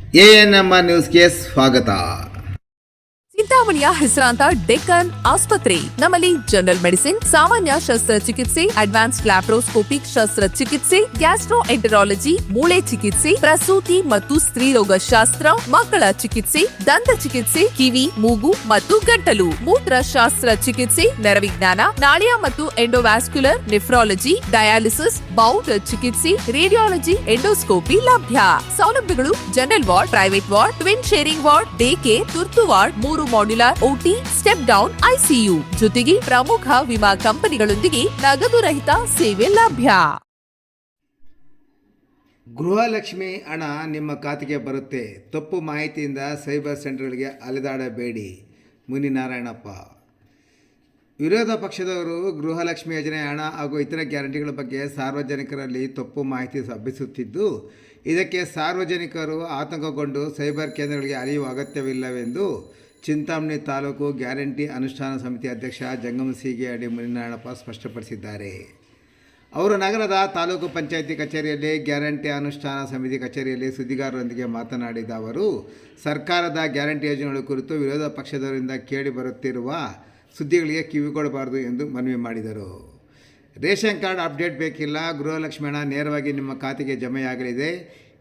ANM ನ್ಯೂಸ್ಗೆ ಸ್ವಾಗತ. ಚಿಂತಾಮಣಿಯ ಹೆಸರಾಂತ ಡೆಕ್ಕನ್ ಆಸ್ಪತ್ರೆ. ನಮ್ಮಲ್ಲಿ ಜನರಲ್ ಮೆಡಿಸಿನ್, ಸಾಮಾನ್ಯ ಶಸ್ತ್ರಚಿಕಿತ್ಸೆ, ಅಡ್ವಾನ್ಸ್ಡ್ ಲ್ಯಾಪ್ರೋಸ್ಕೋಪಿಕ್ ಶಸ್ತ್ರಚಿಕಿತ್ಸೆ, ಗ್ಯಾಸ್ಟ್ರೋಎಂಟರಾಲಜಿ, ಮೂಳೆ ಚಿಕಿತ್ಸೆ, ಪ್ರಸೂತಿ ಮತ್ತು ಸ್ತ್ರೀರೋಗ ಶಾಸ್ತ್ರ, ಮಕ್ಕಳ ಚಿಕಿತ್ಸೆ, ದಂತ ಚಿಕಿತ್ಸೆ, ಕಿವಿ, ಮೂಗು ಮತ್ತು ಗಂಟಲು, ಮೂತ್ರಶಾಸ್ತ್ರ ಚಿಕಿತ್ಸೆ, ನರವಿಜ್ಞಾನ, ನಾಳಿಯ ಮತ್ತು ಎಂಡೋವ್ಯಾಸ್ಕ್ಯುಲರ್, ನೆಫ್ರಾಲಜಿ, ಡಯಾಲಿಸಿಸ್, ಬೌಲ್ ಚಿಕಿತ್ಸೆ, ರೇಡಿಯಾಲಜಿ, ಎಂಡೋಸ್ಕೋಪಿ ಲಭ್ಯ. ಸೌಲಭ್ಯಗಳು: general ward, private ward, twin sharing ward, day care, ತುರ್ತು ward, 3 modular OT, step down ICU, ಜೊತೆಗೆ ಪ್ರಮುಖ ವಿಮಾ ಕಂಪನಿಗಳೊಂದಿಗೆ ನಗದು ರಹಿತ ಸೇವೆ ಲಭ್ಯ. ಗೃಹಲಕ್ಷ್ಮಿ ಹಣ ನಿಮ್ಮ ಖಾತೆಗೆ ಬರುತ್ತೆ. ತಪ್ಪು ಮಾಹಿತಿಯಿಂದ ಸೈಬರ್ ಸೆಂಟರ್ಗಳಿಗೆ ಅಲೆದಾಡಬೇಡಿ. ಮುನಿನಾರಾಯಣಪ್ಪ. ವಿರೋಧ ಪಕ್ಷದವರು ಗೃಹಲಕ್ಷ್ಮಿ ಯೋಜನೆ ಹಣ ಹಾಗೂ ಇತರ ಗ್ಯಾರಂಟಿಗಳ ಬಗ್ಗೆ ಸಾರ್ವಜನಿಕರಲ್ಲಿ ತಪ್ಪು ಮಾಹಿತಿ ಹಬ್ಬಿಸುತ್ತಿದ್ದು, ಇದಕ್ಕೆ ಸಾರ್ವಜನಿಕರು ಆತಂಕಗೊಂಡು ಸೈಬರ್ ಕೇಂದ್ರಗಳಿಗೆ ಅಲೆಯುವ ಅಗತ್ಯವಿಲ್ಲವೆಂದು ಚಿಂತಾಮಣಿ ತಾಲೂಕು ಗ್ಯಾರಂಟಿ ಅನುಷ್ಠಾನ ಸಮಿತಿ ಅಧ್ಯಕ್ಷ ಜಂಗಮಸಿಗೆ ಅಡಿ ಮುನಿನಾರಾಯಣಪ್ಪ ಸ್ಪಷ್ಟಪಡಿಸಿದ್ದಾರೆ. ಅವರು ನಗರದ ತಾಲೂಕು ಪಂಚಾಯಿತಿ ಕಚೇರಿಯಲ್ಲಿ ಗ್ಯಾರಂಟಿ ಅನುಷ್ಠಾನ ಸಮಿತಿ ಕಚೇರಿಯಲ್ಲಿ ಸುದ್ದಿಗಾರರೊಂದಿಗೆ ಮಾತನಾಡಿದ ಅವರು, ಸರ್ಕಾರದ ಗ್ಯಾರಂಟಿ ಯೋಜನೆಗಳ ಕುರಿತು ವಿರೋಧ ಪಕ್ಷದವರಿಂದ ಕೇಳಿ ಬರುತ್ತಿರುವ ಸುದ್ದಿಗಳಿಗೆ ಕಿವಿಗೊಡಬಾರದು ಎಂದು ಮನವಿ ಮಾಡಿದರು. ರೇಷನ್ ಕಾರ್ಡ್ ಅಪ್ಡೇಟ್ ಬೇಕಿಲ್ಲ, ಗೃಹಲಕ್ಷ್ಮಿ ಹಣ ನೇರವಾಗಿ ನಿಮ್ಮ ಖಾತೆಗೆ ಜಮೆಯಾಗಲಿದೆ.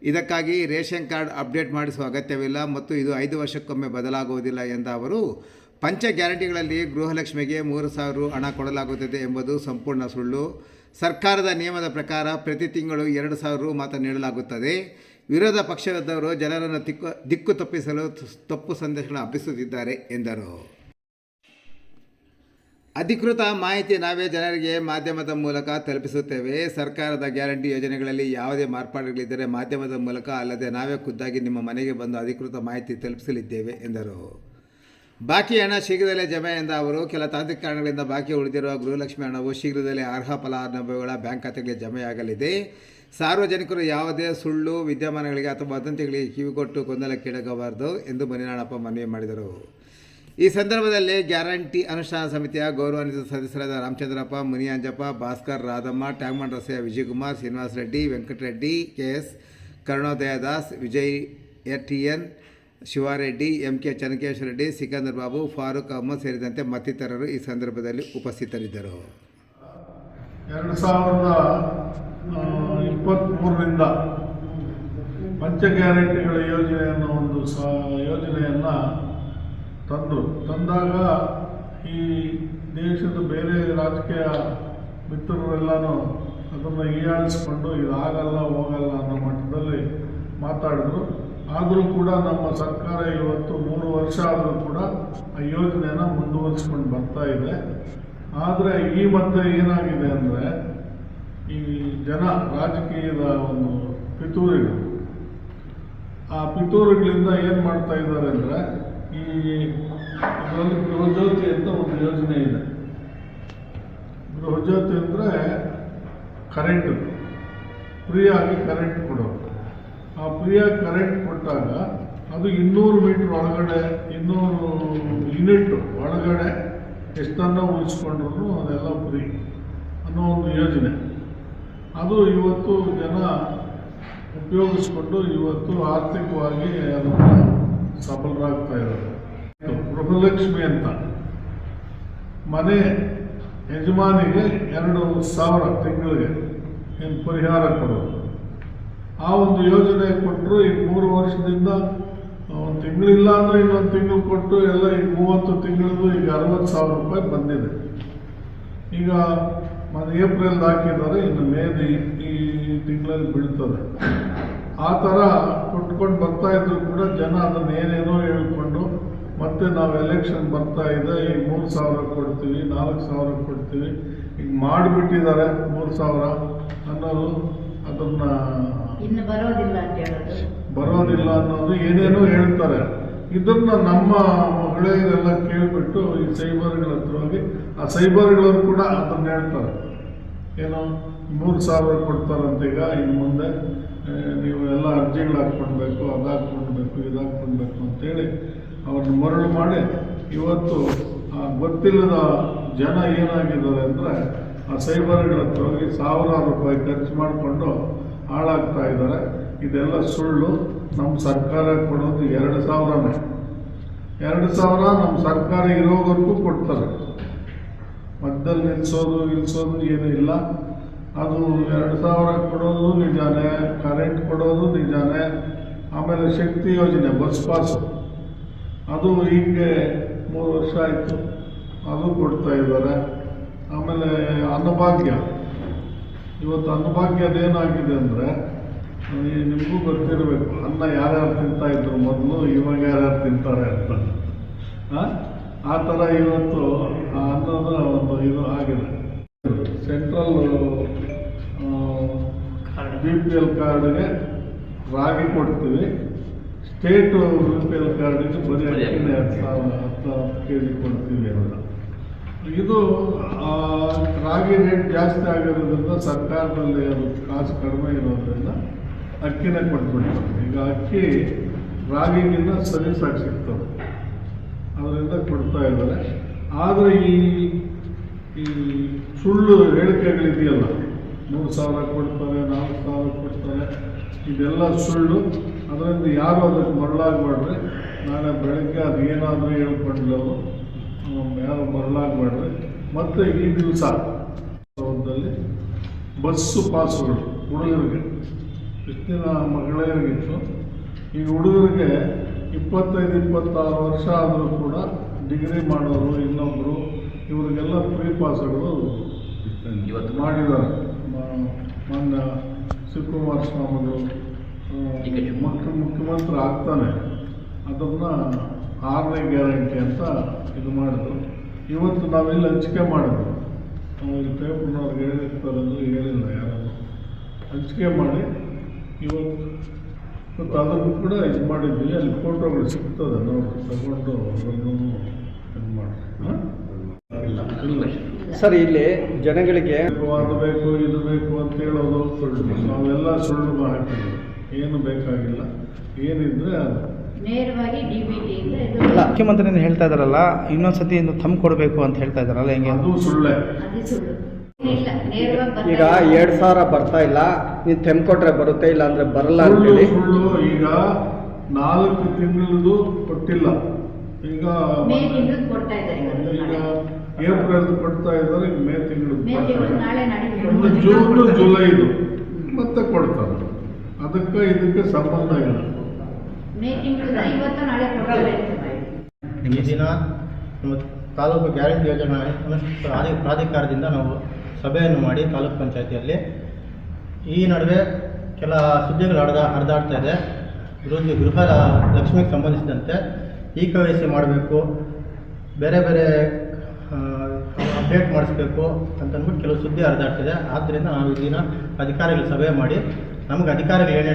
ಇದಕ್ಕಾಗಿ ರೇಷನ್ ಕಾರ್ಡ್ ಅಪ್ಡೇಟ್ ಮಾಡಿಸುವ ಅಗತ್ಯವಿಲ್ಲ ಮತ್ತು ಇದು 5 ವರ್ಷಕ್ಕೊಮ್ಮೆ ಬದಲಾಗುವುದಿಲ್ಲ ಎಂದ ಅವರು, ಪಂಚ ಗ್ಯಾರಂಟಿಗಳಲ್ಲಿ ಗೃಹಲಕ್ಷ್ಮಿಗೆ 3,000 ರು ಹಣ ಕೊಡಲಾಗುತ್ತದೆ ಎಂಬುದು ಸಂಪೂರ್ಣ ಸುಳ್ಳು. ಸರ್ಕಾರದ ನಿಯಮದ ಪ್ರಕಾರ ಪ್ರತಿ ತಿಂಗಳು 2,000 ರು ಮಾತ್ರ ನೀಡಲಾಗುತ್ತದೆ. ವಿರೋಧ ಪಕ್ಷದವರು ಜನರನ್ನು ದಿಕ್ಕು ತಪ್ಪಿಸಲು ತಪ್ಪು ಸಂದೇಶಗಳನ್ನು ಹಬ್ಬಿಸುತ್ತಿದ್ದಾರೆ ಎಂದರು. ಅಧಿಕೃತ ಮಾಹಿತಿ ನಾವೇ ಜನರಿಗೆ ಮಾಧ್ಯಮದ ಮೂಲಕ ತಲುಪಿಸುತ್ತೇವೆ. ಸರ್ಕಾರದ ಗ್ಯಾರಂಟಿ ಯೋಜನೆಗಳಲ್ಲಿ ಯಾವುದೇ ಮಾರ್ಪಾಡುಗಳಿದ್ದರೆ ಮಾಧ್ಯಮದ ಮೂಲಕ ಅಲ್ಲದೆ ನಾವೇ ಖುದ್ದಾಗಿ ನಿಮ್ಮ ಮನೆಗೆ ಬಂದು ಅಧಿಕೃತ ಮಾಹಿತಿ ತಲುಪಿಸಲಿದ್ದೇವೆ ಎಂದರು. ಬಾಕಿ ಹಣ ಶೀಘ್ರದಲ್ಲೇ ಜಮೆ ಎಂದ ಅವರು, ಕೆಲ ತಾಂತ್ರಿಕ ಕಾರಣಗಳಿಂದ ಬಾಕಿ ಉಳಿದಿರುವ ಗೃಹಲಕ್ಷ್ಮಿ ಹಣವು ಶೀಘ್ರದಲ್ಲೇ ಅರ್ಹ ಫಲಾನುಭವಿಗಳ ಬ್ಯಾಂಕ್ ಖಾತೆಗಳಿಗೆ ಜಮೆಯಾಗಲಿದೆ. ಸಾರ್ವಜನಿಕರು ಯಾವುದೇ ಸುಳ್ಳು ವಿದ್ಯಮಾನಗಳಿಗೆ ಅಥವಾ ವದಂತಿಗಳಿಗೆ ಕಿವಿಗೊಟ್ಟು ಗೊಂದಲಕ್ಕೀಡಾಗಬಾರದು ಎಂದು ಮುನಿನಾರಾಯಣಪ್ಪ ಮನವಿ ಮಾಡಿದರು. ಈ ಸಂದರ್ಭದಲ್ಲಿ ಗ್ಯಾರಂಟಿ ಅನುಷ್ಠಾನ ಸಮಿತಿಯ ಗೌರವಾನ್ವಿತ ಸದಸ್ಯರಾದ ರಾಮಚಂದ್ರಪ್ಪ, ಮುನಿಯಂಜಪ್ಪ, ಭಾಸ್ಕರ್, ರಾಧಮ್ಮ, ಟ್ಯಾಂಕ್ಮಂಡ್ ರಸಯ್ಯ, ವಿಜಯಕುಮಾರ್, ಶ್ರೀನಿವಾಸ ರೆಡ್ಡಿ, ವೆಂಕಟರೆಡ್ಡಿ, ಕೆಎಸ್ ಕರುಣೋದಯ ದಾಸ್, ವಿಜಯ್ ಎಟಿಎನ್, ಶಿವಾರೆಡ್ಡಿ, ಎಂಕೆ ಚನ್ನಕೇಶ್ವರ ರೆಡ್ಡಿ, ಸಿಕಂದರ್ ಬಾಬು, ಫಾರೂಕ್ ಅಹಮದ್ ಸೇರಿದಂತೆ ಮತ್ತಿತರರು ಈ ಸಂದರ್ಭದಲ್ಲಿ ಉಪಸ್ಥಿತರಿದ್ದರು. 2023ರಿಂದ ಪಂಚ ಗ್ಯಾರಂಟಿಗಳ ಯೋಜನೆಯನ್ನು ಒಂದು ಯೋಜನೆಯನ್ನು ತಂದಾಗ ಈ ದೇಶದ ಬೇರೆ ರಾಜಕೀಯ ಮಿತ್ರರೆಲ್ಲನೂ ಅದನ್ನು ಹೀಯಾಳಿಸ್ಕೊಂಡು ಇದಾಗಲ್ಲ ಹೋಗಲ್ಲ ಅನ್ನೋ ಮಟ್ಟದಲ್ಲಿ ಮಾತಾಡಿದ್ರು. ಆದರೂ ಕೂಡ ನಮ್ಮ ಸರ್ಕಾರ ಇವತ್ತು 3 ವರ್ಷ ಆದರೂ ಕೂಡ ಆ ಯೋಜನೆಯನ್ನು ಮುಂದುವರಿಸ್ಕೊಂಡು ಬರ್ತಾ ಇದೆ. ಆದರೆ ಈ ಮಧ್ಯೆ ಏನಾಗಿದೆ ಅಂದರೆ, ಈ ರಾಜಕೀಯದ ಒಂದು ಪಿತೂರಿಗಳು, ಆ ಪಿತೂರಿಗಳಿಂದ ಏನು ಮಾಡ್ತಾ ಇದ್ದಾರೆ ಅಂದರೆ, ಇದರಲ್ಲಿ ಗೃಹಜ್ಯೋತಿ ಅಂತ ಒಂದು ಯೋಜನೆ ಇದೆ. ಗೃಹಜ್ಯೋತಿ ಅಂದರೆ ಕರೆಂಟ್ ಫ್ರೀಯಾಗಿ ಕರೆಂಟ್ ಕೊಡೋದು. ಆ ಫ್ರೀಯಾಗಿ ಕರೆಂಟ್ ಕೊಟ್ಟಾಗ ಅದು 200 ಮೀಟ್ರ್ ಒಳಗಡೆ 200 ಯೂನಿಟ್ ಒಳಗಡೆ ಎಷ್ಟನ್ನು ಉಳಿಸ್ಕೊಂಡ್ರು ಅದೆಲ್ಲ ಫ್ರೀ ಅನ್ನೋ ಒಂದು ಯೋಜನೆ. ಅದು ಇವತ್ತು ಜನ ಉಪಯೋಗಿಸ್ಕೊಂಡು ಇವತ್ತು ಆರ್ಥಿಕವಾಗಿ ಅದನ್ನು ಸಫಲರಾಗ್ತಾ ಇದ್ದಾರೆ. ಗೃಹಲಕ್ಷ್ಮಿ ಅಂತ ಮನೆ ಯಜಮಾನಿಗೆ 2,000 ತಿಂಗಳಿಗೆ ಏನು ಪರಿಹಾರ ಕೊಡೋದು. ಆ ಒಂದು ಯೋಜನೆ ಕೊಟ್ಟರು. ಈಗ 3 ವರ್ಷದಿಂದ ಒಂದು ತಿಂಗಳಿಲ್ಲ ಅಂದರೆ ಇನ್ನೊಂದು ತಿಂಗಳು ಕೊಟ್ಟು ಎಲ್ಲ ಈಗ 30 ತಿಂಗಳದು ಈಗ 60,000 ರೂಪಾಯಿ ಬಂದಿದೆ. ಈಗ ಏಪ್ರಿಲ್ ಹಾಕಿದ್ದಾರೆ, ಇನ್ನು ಈ ತಿಂಗಳಲ್ಲಿ ಬೀಳ್ತದೆ. ಆ ಥರ ಕೊಟ್ಕೊಂಡು ಬರ್ತಾ ಇದ್ರು ಕೂಡ ಜನ ಅದನ್ನು ಏನೇನೋ ಹೇಳ್ಕೊಂಡು ಮತ್ತೆ ನಾವು ಎಲೆಕ್ಷನ್ ಬರ್ತಾ ಇದೆ, ಈಗ 3,000 ಕೊಡ್ತೀವಿ, 4,000 ಕೊಡ್ತೀವಿ, ಈಗ ಮಾಡಿಬಿಟ್ಟಿದ್ದಾರೆ 3,000 ಅನ್ನೋದು, ಅದನ್ನು ಬರೋದಿಲ್ಲ ಅನ್ನೋದು ಏನೇನೋ ಹೇಳ್ತಾರೆ. ಇದನ್ನು ನಮ್ಮ ಮಹಿಳೆಯರೆಲ್ಲ ಕೇಳಿಬಿಟ್ಟು ಈ ಸೈಬರ್ಗಳ ಹತ್ರ ಹೋಗಿ ಆ ಸೈಬರ್ಗಳವರು ಕೂಡ ಅದನ್ನು ಹೇಳ್ತಾರೆ, ಏನೋ 3,000 ಕೊಡ್ತಾರಂತ. ಈಗ ಇನ್ನು ಮುಂದೆ ನೀವು ಎಲ್ಲ ಅರ್ಜಿಗಳು ಹಾಕ್ಕೊಳ್ಬೇಕು, ಅದು ಹಾಕ್ಕೊಳ್ಬೇಕು, ಇದು ಹಾಕ್ಕೊಳ್ಬೇಕು ಅಂತೇಳಿ ಅವ್ರನ್ನ ಮರಳು ಮಾಡಿ ಇವತ್ತು ಗೊತ್ತಿಲ್ಲದ ಜನ ಏನಾಗಿದ್ದಾರೆ ಅಂದರೆ, ಆ ಸೈಬರ್ಗಳ ಹತ್ರ ಹೋಗಿ 1,000 ರೂಪಾಯಿ ಖರ್ಚು ಮಾಡಿಕೊಂಡು ಹಾಳಾಗ್ತಾ ಇದ್ದಾರೆ. ಇದೆಲ್ಲ ಸುಳ್ಳು. ನಮ್ಮ ಸರ್ಕಾರ ಕೊಡೋದು 2,000ನೇ. 2,000 ನಮ್ಮ ಸರ್ಕಾರ ಇರೋವರೆಗೂ ಕೊಡ್ತಾರೆ. ಮಧ್ಯದಲ್ಲಿ ನಿಲ್ಲಿಸೋದು ಏನೂ ಇಲ್ಲ. ಅದು 2,000 ಕೊಡೋದು ನಿಜಾನೇ, ಕರೆಂಟ್ ಕೊಡೋದು ನಿಜಾನೇ. ಆಮೇಲೆ ಶಕ್ತಿ ಯೋಜನೆ ಬಸ್ ಪಾಸು ಅದು ಹೀಗೆ 3 ವರ್ಷ ಆಯಿತು, ಅದು ಕೊಡ್ತಾ ಇದ್ದಾರೆ. ಆಮೇಲೆ ಅನ್ನಭಾಗ್ಯ, ಇವತ್ತು ಅನ್ನಭಾಗ್ಯದೇನಾಗಿದೆ ಅಂದರೆ ನಿಮಗೂ ಗೊತ್ತಿರಬೇಕು, ಅನ್ನ ಯಾರ್ಯಾರು ತಿಂತಾಯಿದ್ರು ಮೊದಲು, ಇವಾಗ ಯಾರ್ಯಾರು ತಿಂತಾರೆ ಅಂತ. ಆ ಥರ ಇವತ್ತು ಆ ಅನ್ನದ ಒಂದು ಇದು ಆಗಿದೆ. ಸೆಂಟ್ರಲ್ BPL ಕಾರ್ಡ್ಗೆ ರಾಗಿ ಕೊಡ್ತೀವಿ, ಸ್ಟೇಟು BPL ಕಾರ್ಡಿಗೆ ಬರೀ ಅಕ್ಕಿನ 10 kg ಕೊಡ್ತೀವಿ ಅಂತ. ಇದು ರಾಗಿ ರೇಟ್ ಜಾಸ್ತಿ ಆಗಿರೋದ್ರಿಂದ ಸರ್ಕಾರದಲ್ಲಿ ಅದು ಕಾಸು ಕಡಿಮೆ ಇರೋದ್ರಿಂದ ಅಕ್ಕಿನೇ ಕೊಟ್ಬಿಡ್ತಾರೆ. ಈಗ ಅಕ್ಕಿ ರಾಗಿಗಿಂತ ಸರಿಸಾಗಿ ಸಿಗ್ತದೆ, ಅದರಿಂದ ಕೊಡ್ತಾ ಇದ್ದಾರೆ. ಆದರೆ ಈ ಸುಳ್ಳು ಹೇಳಿಕೆಗಳಿದೆಯಲ್ಲ, 3,000 ಕೊಡ್ತಾರೆ, 4,000 ಕೊಡ್ತಾರೆ, ಇದೆಲ್ಲ ಸುಳ್ಳು. ಅದರಿಂದ ಯಾರು ಅದಕ್ಕೆ ಮರಳಾಗಬೇಡ್ರಿ. ನಾಳೆ ಬೆಳಗ್ಗೆ ಅದು ಏನಾದರೂ ಹೇಳ್ಕೊಂಡ್ಲು ಯಾರು ಮರಳಾಗಬೇಡ್ರಿ. ಮತ್ತು ಈ ದಿವಸ ಬಸ್ಸು ಪಾಸುಗಳು ಹುಡುಗರಿಗೆ ಇಷ್ಟು ದಿನ ಮಹಿಳೆಯರಿಗಿತ್ತು, ಈ ಹುಡುಗರಿಗೆ 25-26 ವರ್ಷ ಆದರೂ ಕೂಡ ಡಿಗ್ರಿ ಮಾಡೋರು ಇನ್ನೊಬ್ಬರು ಇವರಿಗೆಲ್ಲ ಫ್ರೀ ಪಾಸುಗಳು ಇವತ್ತು ಮಾಡಿದ್ದಾರೆ. ಮೊನ್ನೆ ಶಿವಕುಮಾರ ಸ್ವಾಮಿಗಳು ಮುಖ್ಯಮಂತ್ರಿ ಆಗ್ತಾನೆ ಅದನ್ನು 6ನೇ ಗ್ಯಾರಂಟಿ ಅಂತ ಇದು ಮಾಡಿದ್ರು. ಇವತ್ತು ನಾವಿಲ್ಲಿ ಹಂಚಿಕೆ ಮಾಡಿದ್ರು, ಇಲ್ಲಿ ಪೇಪರ್ನವ್ರಿಗೆ ಹೇಳಿರ್ತಾರಂದ್ರೆ ಹೇಳಿಲ್ಲ, ಯಾರು ಹಂಚಿಕೆ ಮಾಡಿ ಇವತ್ತು ಅದನ್ನು ಕೂಡ ಇದು ಮಾಡಿದ್ವಿ. ಅಲ್ಲಿ ಫೋಟೋಗಳು ಸಿಗ್ತದೆ, ನೋಡಿ ತಗೊಂಡು ಅದನ್ನು ಇದು ಮಾಡಿ. ಸರ್, ಇಲ್ಲಿ ಜನಗಳಿಗೆ ಅದು ಬೇಕು ಇದು ಬೇಕು ಅಂತ ಹೇಳೋದು ಸುಳ್ಳು. ನಾವೆಲ್ಲ ಸುಳ್ಳು ಹಾಕಿದ್ವಿ, ಏನು ಬೇಕಾಗಿಲ್ಲ, ಏನಿದ್ರೆ ಅದು ನೇರವಾಗಿ DBT ಅಲ್ಲ, ಮುಖ್ಯಮಂತ್ರಿ ಹೇಳ್ತಾ ಇದಾರಲ್ಲ, ಇನ್ನೊಂದ್ಸತಿ ತಂದು ಕೊಡಬೇಕು ಅಂತ ಹೇಳ್ತಾ ಇದಾರಲ್ಲ, ಹೆಂಗೆ? ಅದು ಸುಳ್ಳೆ. ಈಗ 2,000 ಬರ್ತಾ ಇಲ್ಲ, ನೀವು ತೆಮ್ಕೊಟ್ರೆ ಬರುತ್ತೆ, ಇಲ್ಲ ಅಂದ್ರೆ ಬರಲ್ಲ ಅಂತೇಳಿ ಸುಳ್ಳು. ಈಗ 4 ತಿಂಗಳದು ಕೊಟ್ಟಿಲ್ಲ, ಈಗ ಏಪ್ರಿಲ್ ಕೊಡ್ತಾ ಇದ್ದಾರೆ, ಮೇ ತಿಂಗಳು ಜೂನ್ ಜುಲೈದು ಮತ್ತೆ ಕೊಡ್ತಾರೆ. ಅದಕ್ಕೆ ಇದಕ್ಕೆ ಸಂಬಂಧ ಇಲ್ಲ. ಈ ದಿನ ನಮ್ಮ ತಾಲೂಕು ಗ್ಯಾರಂಟಿ ಯೋಜನಾ ಪ್ರಾಧಿಕಾರದಿಂದ ನಾವು ಸಭೆಯನ್ನು ಮಾಡಿ ತಾಲೂಕು ಪಂಚಾಯತಿಯಲ್ಲಿ ಈ ನಡುವೆ ಕೆಲ ಸುದ್ದಿಗಳು ಹರಿದಾಡ್ತಾ ಇದೆ. ಗೃಹ ಲಕ್ಷ್ಮಿಗೆ ಸಂಬಂಧಿಸಿದಂತೆ KYC ಮಾಡಬೇಕು, ಬೇರೆ ಬೇರೆ ಅಪ್ಡೇಟ್ ಮಾಡಿಸ್ಬೇಕು ಅಂತಂದ್ಬಿಟ್ಟು ಕೆಲವು ಸುದ್ದಿ ಹರಿದಾಡ್ತಿದೆ. ಆದ್ದರಿಂದ ನಾವು ಈ ದಿನ ಅಧಿಕಾರಿಗಳ ಸಭೆ ಮಾಡಿ ನಮಗೆ ಅಧಿಕಾರಿಗಳು ಏನು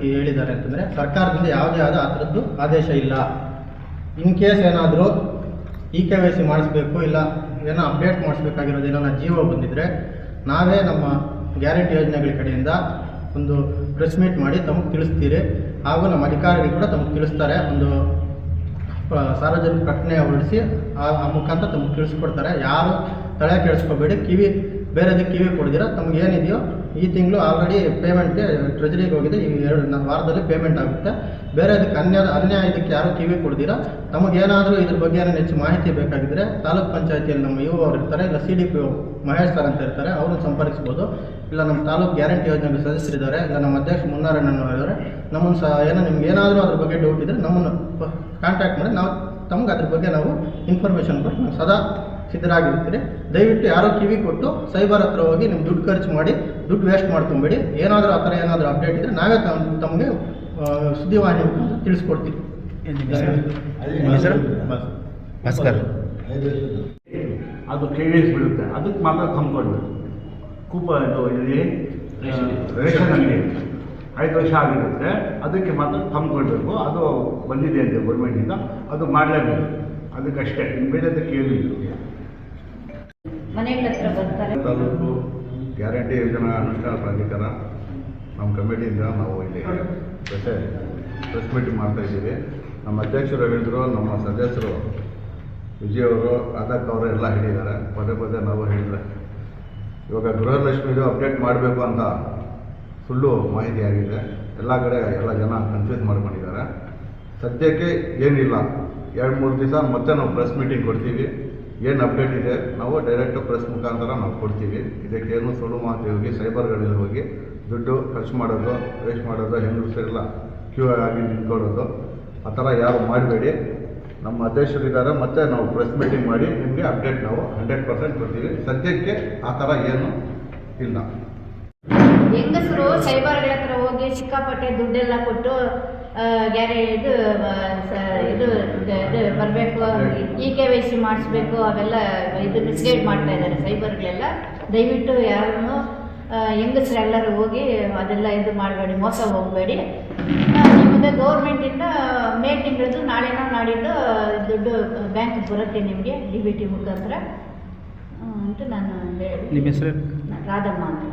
ಹೇಳಿದ್ದಾರೆ ಅಂತಂದರೆ, ಸರ್ಕಾರದಿಂದ ಯಾವುದೇ ಆದ ಆ ಥರದ್ದು ಆದೇಶ ಇಲ್ಲ. ಇನ್ ಕೇಸ್ ಏನಾದರೂ KYC ಮಾಡಿಸ್ಬೇಕು, ಇಲ್ಲ ಏನೋ ಅಪ್ಡೇಟ್ ಮಾಡಿಸ್ಬೇಕಾಗಿರೋದು ಏನೋ ಜೀವ ಬಂದಿದ್ದರೆ ನಾವೇ ನಮ್ಮ ಗ್ಯಾರಂಟಿ ಯೋಜನೆಗಳ ಕಡೆಯಿಂದ ಒಂದು ಪ್ರೆಸ್ ಮೀಟ್ ಮಾಡಿ ತಮಗೆ ತಿಳಿಸ್ತೀರಿ. ಹಾಗೂ ನಮ್ಮ ಅಧಿಕಾರಿಗಳು ಕೂಡ ತಮಗೆ ತಿಳಿಸ್ತಾರೆ. ಒಂದು ಸಾರ್ವಜನಿಕ ಪ್ರಕಟಣೆ ಹೊರಡಿಸಿ ಆ ಮುಖಾಂತರ ತಮಗೆ ತಿಳಿಸ್ಕೊಡ್ತಾರೆ. ಯಾರು ತಲೆ ಕೆಡಿಸ್ಕೋಬೇಡಿ, ಬೇರೆದಕ್ಕೆ ಕಿವಿ ಕೊಡ್ದಿರ ತಮ್ಗೆ ಏನಿದೆಯೋ ಈ ತಿಂಗಳು ಆಲ್ರೆಡಿ ಪೇಮೆಂಟ್ಗೆ ಟ್ರೆಜರಿಗೆ ಹೋಗಿದೆ, ಈ 2 ವಾರದಲ್ಲಿ ಪೇಮೆಂಟ್ ಆಗುತ್ತೆ. ಬೇರೆ ಅದಕ್ಕೆ ಅನ್ಯಾಯದಕ್ಕೆ ಯಾರು ಕಿವಿ ಕೊಡ್ದಿರ ತಮಗೇನಾದರೂ ಇದ್ರ ಬಗ್ಗೆ ಏನೋ ಹೆಚ್ಚು ಮಾಹಿತಿ ಬೇಕಾಗಿದ್ದರೆ ತಾಲೂಕ್ ಪಂಚಾಯತಿಯಲ್ಲಿ ನಮ್ಮ ಇವು ಅವ್ರು ಇರ್ತಾರೆ, ಇಲ್ಲ CDPO ಮಹೇಶ್ ಸರ್ ಅಂತ ಇರ್ತಾರೆ, ಅವ್ರನ್ನ ಸಂಪರ್ಕಿಸ್ಬೋದು. ಇಲ್ಲ ನಮ್ಮ ತಾಲೂಕು ಗ್ಯಾರಂಟಿ ಯೋಜನೆಗೆ ಸದಸ್ಯರಿದ್ದಾರೆ, ಇಲ್ಲ ನಮ್ಮ ಅಧ್ಯಕ್ಷ ಮುನ್ನಾರಣ್ಣನವರಿದ್ದಾರೆ. ನಮ್ಮನ್ನು ನಿಮ್ಗೆ ಏನಾದರೂ ಅದ್ರ ಬಗ್ಗೆ ಡೌಟ್ ಇದ್ದರೆ ನಮ್ಮನ್ನು ಕಾಂಟ್ಯಾಕ್ಟ್ ಮಾಡಿ ನಾವು ತಮ್ಗೆ ಅದ್ರ ಬಗ್ಗೆ ನಾವು ಇನ್ಫಾರ್ಮೇಷನ್ ಕೊಟ್ಟು ನಾವು ಸದಾ ಸಿದ್ಧರಾಗಿರ್ತೀರಿ. ದಯವಿಟ್ಟು ಯಾರೋ ಕಿವಿ ಕೊಟ್ಟು ಸೈಬರ್ ಹತ್ರ ಹೋಗಿ ನಿಮ್ಮ ದುಡ್ಡು ಖರ್ಚು ಮಾಡಿ ದುಡ್ಡು ವೇಸ್ಟ್ ಮಾಡ್ಕೊಂಬೇಡಿ. ಏನಾದರೂ ಆ ಥರ ಏನಾದರೂ ಅಪ್ಡೇಟ್ ಇದ್ದರೆ ನಾವೇ ತಮಗೆ ಸುದ್ದಿವಾಹಿನಿ ಮುಖಾಂತರ ತಿಳಿಸ್ಕೊಡ್ತೀವಿ. ಭಾಸ್ಕರ್, ಅದು KYC ಬೀಳುತ್ತೆ, ಅದಕ್ಕೆ ಮಾತ್ರ ತಂದ್ಕೊಡ್ಬೇಕು. ಇಲ್ಲಿ ರೇಷನ್ ಅಂಗಡಿ 5 ವರ್ಷ ಆಗಿರುತ್ತೆ, ಅದಕ್ಕೆ ಮಾತ್ರ ತಂದ್ಕೊಳ್ಬೇಕು. ಅದು ಬಂದಿದೆ ಅಂತೆ ಗೌರ್ಮೆಂಟಿಂದ, ಅದು ಮಾಡಲೇಬೇಕು. ಅದಕ್ಕಷ್ಟೇ, ಬೇರೆದಕ್ಕೆ ಏನು ಇಲ್ಲ. ತಾಲೂಕು ಗ್ಯಾರಂಟಿ ಯೋಜನಾ ಅನುಷ್ಠಾನ ಪ್ರಾಧಿಕಾರ ನಮ್ಮ ಕಮಿಟಿಯಿಂದ ನಾವು ಇಲ್ಲಿ ಪ್ರೆಸ್ ಮೀಟಿಂಗ್ ಮಾಡ್ತಾಯಿದ್ದೀವಿ. ನಮ್ಮ ಅಧ್ಯಕ್ಷರು ಹೇಳಿದ್ರು, ನಮ್ಮ ಸದಸ್ಯರು ವಿಜಯ್ ಅವರು, ಅದಕ್ಕೆ ಅವರು ಎಲ್ಲ ಹೇಳಿದ್ದಾರೆ. ಪದೇ ನಾವು ಹೇಳಿದ್ರೆ ಇವಾಗ ಗೃಹಲಕ್ಷ್ಮಿದು ಅಪ್ಡೇಟ್ ಮಾಡಬೇಕು ಅಂತ ಸುಳ್ಳು ಮಾಹಿತಿ ಆಗಿದೆ. ಎಲ್ಲ ಕಡೆ ಎಲ್ಲ ಜನ ಕನ್ಫ್ಯೂಸ್ ಮಾಡ್ಕೊಂಡಿದ್ದಾರೆ. ಸದ್ಯಕ್ಕೆ ಏನಿಲ್ಲ, 2-3 ದಿವಸ ಮತ್ತೆ ನಾವು ಪ್ರೆಸ್ ಮೀಟಿಂಗ್ ಕೊಡ್ತೀವಿ. ಏನು ಅಪ್ಡೇಟ್ ಇದೆ ನಾವು ಡೈರೆಕ್ಟು ಪ್ರೆಸ್ ಮುಖಾಂತರ ನಾವು ಕೊಡ್ತೀವಿ. ಇದಕ್ಕೇನು ಸುಳ್ಳು ಮಾತು ಹೋಗಿ ಸೈಬರ್ಗಳಲ್ಲಿ ಹೋಗಿ ದುಡ್ಡು ಖರ್ಚು ಮಾಡೋದು, ವೇಸ್ಟ್ ಮಾಡೋದು, ಹೆಂಗಸರೆಲ್ಲ ಕ್ಯೂ ಆಗಿ ನಿಂತ್ಕೊಳ್ಳೋದು ಆ ಥರ ಯಾರು ಮಾಡಬೇಡಿ. ನಮ್ಮ ಅಧ್ಯಕ್ಷರಿದ್ದಾರೆ, ಮತ್ತೆ ನಾವು ಪ್ರೆಸ್ ಮೀಟಿಂಗ್ ಮಾಡಿ ನಿಮಗೆ ಅಪ್ಡೇಟ್ ನಾವು 100% ಕೊಡ್ತೀವಿ. ಸದ್ಯಕ್ಕೆ ಆ ಥರ ಏನು ಇಲ್ಲ. ಹೆಂಗಸರು ಸೈಬರ್ಗಳ ಹತ್ರ ಹೋಗಿ ಸಿಕ್ಕಾಪಟ್ಟೆ ದುಡ್ಡೆಲ್ಲ ಕೊಟ್ಟು ಇದು ಬರಬೇಕು, EKYC ಮಾಡಿಸ್ಬೇಕು, ಅವೆಲ್ಲ ಇದು ಮಿಸ್ಗೈಡ್ ಮಾಡ್ತಾ ಇದ್ದಾರೆ ಸೈಬರ್ಗಳೆಲ್ಲ. ದಯವಿಟ್ಟು ಯಾರನ್ನು ಹೆಂಗಸರೆಲ್ಲರೂ ಹೋಗಿ ಅದೆಲ್ಲ ಇದು ಮಾಡಬೇಡಿ, ಮೋಸ ಹೋಗಬೇಡಿ. ನಿಮ್ಮದು ಗೌರ್ಮೆಂಟಿಂದ ಮೇ ತಿಂಗಳದ್ದು ನಾಳೆನೋ ನಾಡಿದ್ದು ದುಡ್ಡು ಬ್ಯಾಂಕ್ ಬರುತ್ತೆ ನಿಮಗೆ DBT ಮುಖಾಂತರ ಅಂತ ನಾನು ಹೇಳಿ. ನಿಮ್ಮ ಹೆಸರು? ರಾಧಮ್ಮ ಅಂತ.